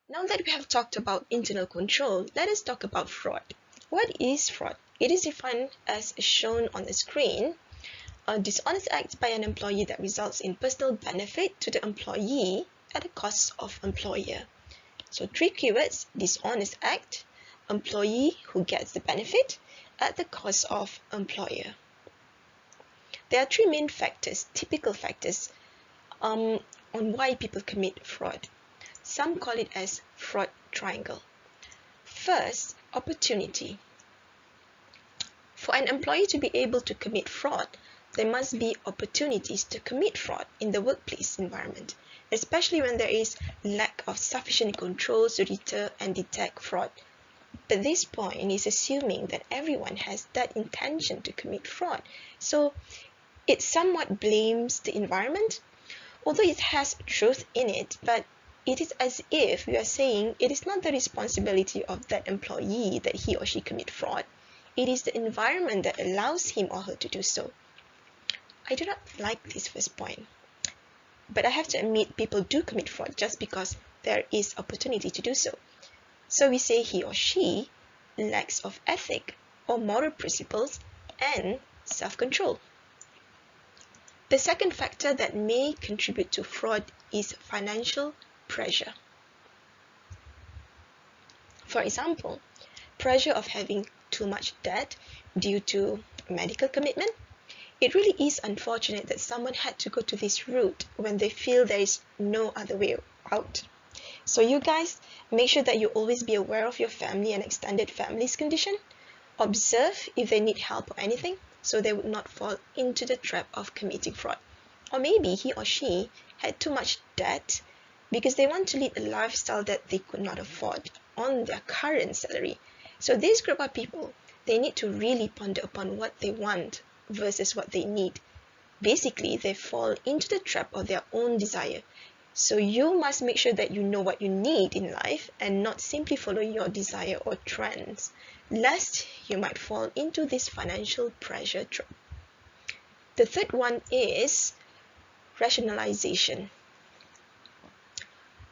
Now that we have talked about internal control, let us talk about fraud. What is fraud? It is defined as shown on the screen, a dishonest act by an employee that results in personal benefit to the employee at the cost of employer. So three keywords: dishonest act, employee who gets the benefit at the cost of employer. There are three main factors, typical factors, on why people commit fraud. Some call it as fraud triangle. First, opportunity. For an employee to be able to commit fraud, there must be opportunities to commit fraud in the workplace environment, especially when there is lack of sufficient controls to deter and detect fraud. But this point is assuming that everyone has that intention to commit fraud. So it somewhat blames the environment, although it has truth in it, but it is as if we are saying it is not the responsibility of that employee that he or she commit fraud. It is the environment that allows him or her to do so. I do not like this first point, but I have to admit people do commit fraud just because there is opportunity to do so. So we say he or she lacks of ethic or moral principles and self-control. The second factor that may contribute to fraud is financial pressure. For example, pressure of having too much debt due to medical commitment. It really is unfortunate that someone had to go to this route when they feel there is no other way out. So you guys, make sure that you always be aware of your family and extended family's condition. Observe if they need help or anything, so they would not fall into the trap of committing fraud. Or maybe he or she had too much debt because they want to lead a lifestyle that they could not afford on their current salary. So this group of people, they need to really ponder upon what they want versus what they need. Basically, they fall into the trap of their own desire. So you must make sure that you know what you need in life and not simply follow your desire or trends, lest you might fall into this financial pressure trap. The third one is rationalization.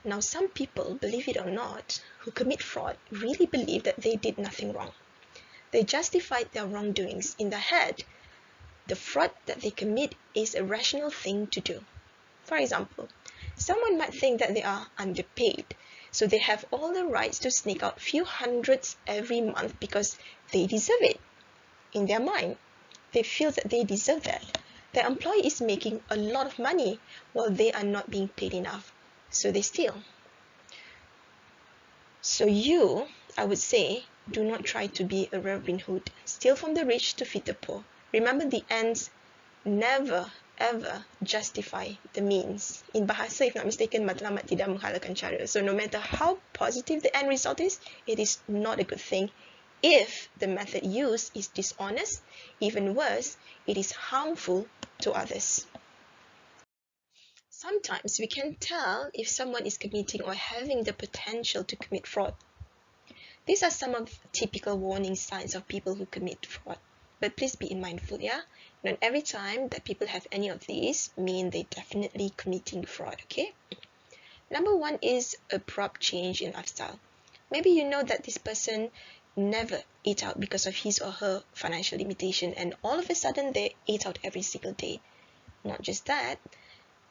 Now, some people, believe it or not, who commit fraud really believe that they did nothing wrong. They justified their wrongdoings in their head. The fraud that they commit is a rational thing to do. For example, someone might think that they are underpaid, so they have all the rights to sneak out few hundreds every month because they deserve it. In their mind, they feel that they deserve that. Their employee is making a lot of money while they are not being paid enough, so they steal. So you, I would say, do not try to be a Robin Hood. Steal from the rich to feed the poor. Remember, the ends never ever justify the means. In bahasa, if not mistaken, matlamat tidak menghalalkan cara. So no matter how positive the end result is, it is not a good thing. If the method used is dishonest, even worse, it is harmful to others. Sometimes we can tell if someone is committing or having the potential to commit fraud. These are some of the typical warning signs of people who commit fraud. But please be mindful, yeah? Not every time that people have any of these mean they definitely committing fraud, okay? Number one is abrupt change in lifestyle. Maybe you know that this person never ate out because of his or her financial limitation, and all of a sudden they ate out every single day. Not just that,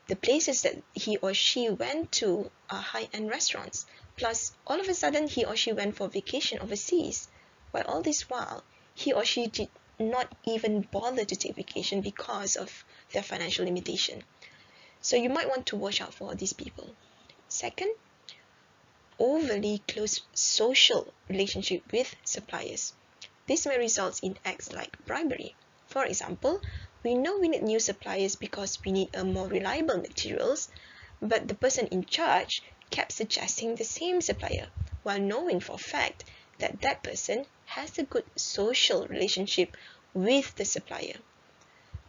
the places that he or she went to are high-end restaurants. Plus, all of a sudden he or she went for vacation overseas. While all this while, he or she did not even bother to take vacation because of their financial limitation. So you might want to watch out for these people. Second, overly close social relationship with suppliers. This may result in acts like bribery. For example, we know we need new suppliers because we need a more reliable materials, but the person in charge kept suggesting the same supplier while knowing for a fact that that person has a good social relationship with the supplier.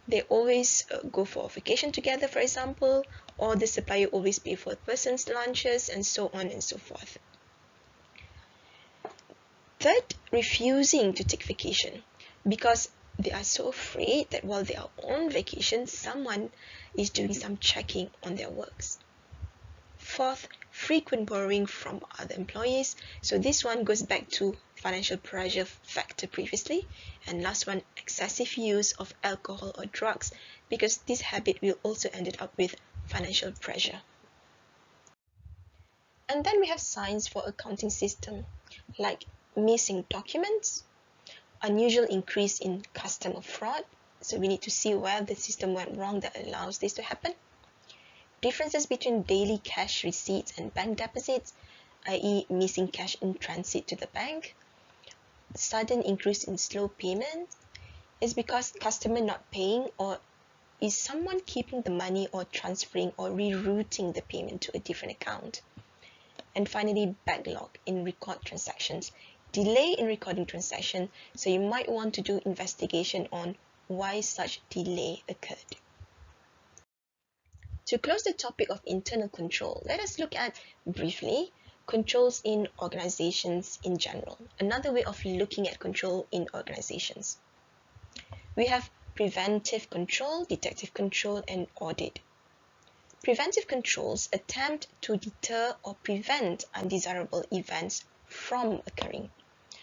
They always go for a vacation together, for example, or the supplier always pay for a person's lunches, and so on and so forth. Third, refusing to take vacation because they are so afraid that while they are on vacation, someone is doing some checking on their works. Fourth, frequent borrowing from other employees. So this one goes back to financial pressure factor previously. And last one, excessive use of alcohol or drugs, because this habit will also end up with financial pressure. And then we have signs for accounting system, like missing documents, unusual increase in customer fraud. So we need to see where the system went wrong that allows this to happen. Differences between daily cash receipts and bank deposits, i.e. missing cash in transit to the bank. Sudden increase in slow payment is because customer not paying, or is someone keeping the money or transferring or rerouting the payment to a different account. And finally, backlog in record transactions, delay in recording transaction, so you might want to do investigation on why such delay occurred. To close the topic of internal control, let us look at briefly controls in organizations in general. Another way of looking at control in organizations. We have preventive control, detective control, and audit. Preventive controls attempt to deter or prevent undesirable events from occurring.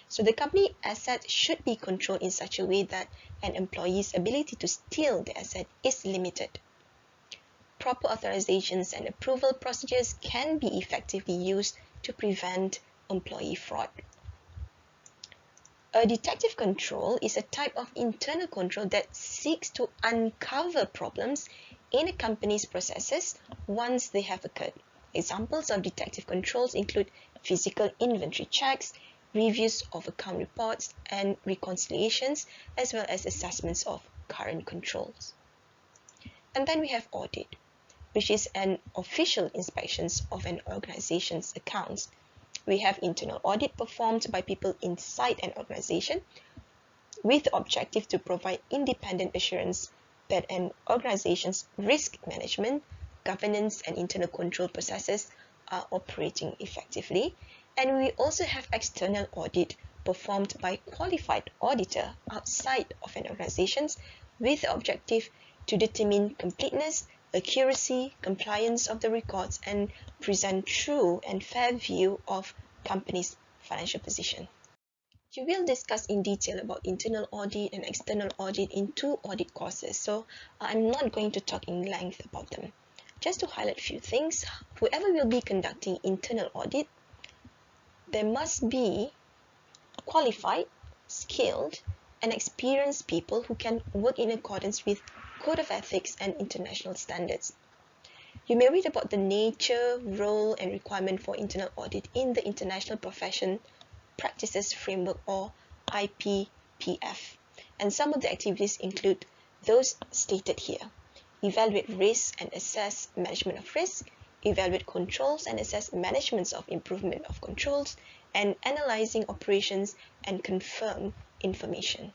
So the company asset should be controlled in such a way that an employee's ability to steal the asset is limited. Proper authorizations and approval procedures can be effectively used to prevent employee fraud. A detective control is a type of internal control that seeks to uncover problems in a company's processes once they have occurred. Examples of detective controls include physical inventory checks, reviews of account reports and reconciliations, as well as assessments of current controls. And then we have audit, which is an official inspection of an organization's accounts. We have internal audit performed by people inside an organization with the objective to provide independent assurance that an organization's risk management, governance, and internal control processes are operating effectively. And we also have external audit performed by qualified auditor outside of an organization with the objective to determine completeness, accuracy, compliance of the records, and present true and fair view of company's financial position. You will discuss in detail about internal audit and external audit in 2 audit courses, so I'm not going to talk in length about them. Just to highlight a few things, whoever will be conducting internal audit, there must be qualified, skilled, and experienced people who can work in accordance with Code of Ethics and international standards. You may read about the nature, role, and requirement for internal audit in the International Profession Practices Framework, or IPPF. And some of the activities include those stated here. Evaluate risk and assess management of risk, evaluate controls and assess management of improvement of controls, and analyzing operations and confirm information.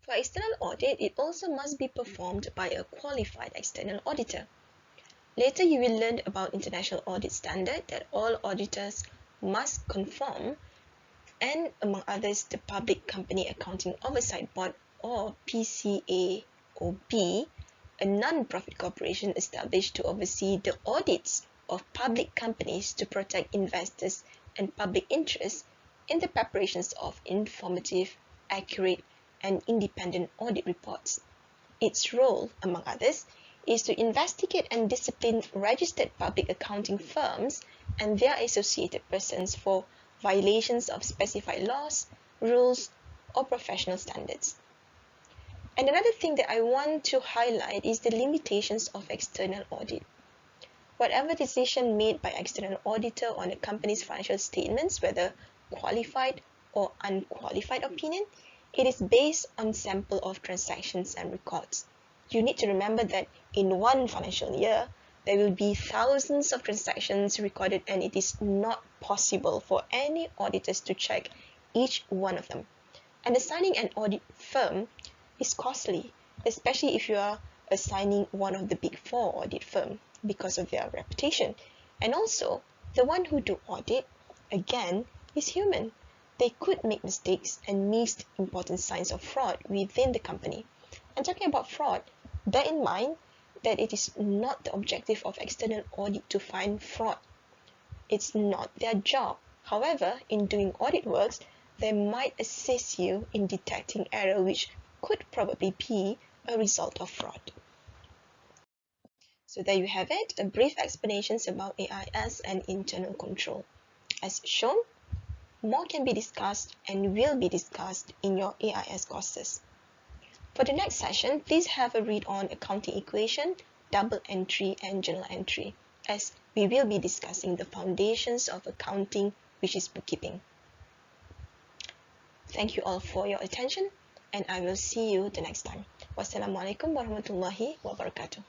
For external audit, it also must be performed by a qualified external auditor. Later, you will learn about international audit standard that all auditors must conform, and among others, the Public Company Accounting Oversight Board, or PCAOB, a non-profit corporation established to oversee the audits of public companies to protect investors and public interests in the preparations of informative, accurate, and independent audit reports. Its role, among others, is to investigate and discipline registered public accounting firms and their associated persons for violations of specified laws, rules, or professional standards. And another thing that I want to highlight is the limitations of external audit. Whatever decision made by external auditor on a company's financial statements, whether qualified or unqualified opinion, it is based on sample of transactions and records. You need to remember that in one financial year, there will be thousands of transactions recorded, and it is not possible for any auditors to check each one of them. And assigning an audit firm is costly, especially if you are assigning one of the big 4 audit firm because of their reputation. And also, the one who do audit, again, is human. They could make mistakes and miss important signs of fraud within the company. And talking about fraud, bear in mind that it is not the objective of external audit to find fraud. It's not their job. However, in doing audit works, they might assist you in detecting error which could probably be a result of fraud. So there you have it, a brief explanations about AIS and internal control. As shown, more can be discussed and will be discussed in your AIS courses. For the next session, please have a read on accounting equation, double entry and journal entry, as we will be discussing the foundations of accounting, which is bookkeeping. Thank you all for your attention, and I will see you the next time. Wassalamualaikum warahmatullahi wabarakatuh.